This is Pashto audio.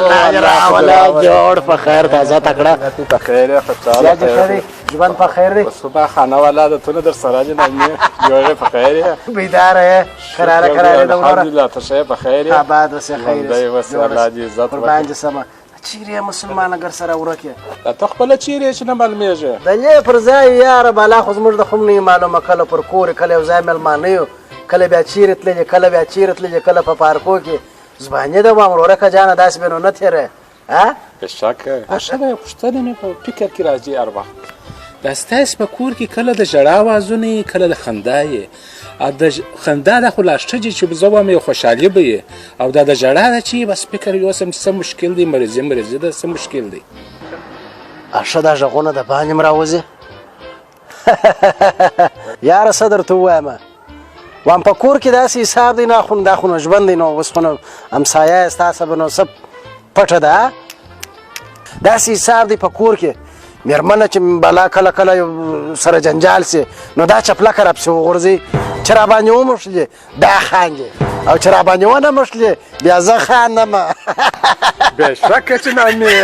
الله دې راوله جوړ په خیر تازه تکړه په خیر یې یا دې ښه دی ژوند په خیر دی صبح خانه والا د تونه در سره دي نه جوړه په خیر یې بیداره یې کراره کراره د وروره الحمدلله ته شه په خیر یې آباد اوسې خیر دی وس الله دې عزت قربان دې سمه چیرې مسلمان اگر سره ورک یې ته خپل چیرې چې نه معلومیږي د لې پر ځای یاره بالا خو زموږ د خم نه معلومه کله پر کور کله یو ځای مېلمانه یو کله بیا چیرې تللې کله بیا چیرې تللې کله په پارکو کې زبانې د وام ورکه جانه داسې به نو نه تېری ها بېشکه اشکه پوښتنې مې په فکر کې راځي هر وخت دا ستاسې په کور کې کله د ژړا اوازونه کله د خندا یې او د خندا دا خو لا شته چې زه وایم یو خوشحالي به یې او دا د ژړا ده چې بس فکر یې اوسم چې څه مشکل دی مریضي ده څه مشکل دی ښه دا غږونه د باندې م راوځي یاره څه درته ووایم وام په کور کې داسې حساب دی نه خو دا خو نو ژوند دی نو اوس خو نو همسایه یې ستا به نو څه پټه ده داسې حساب دی په کور کې مېرمنه چې بالا کله کله سره جنجال سي نو دا چپلکه راپسې وغورځي چې را باندې وموښلې دا خاندي او چې را باندې ونه موښلې بیا زه خاندم بېشکه چې نامې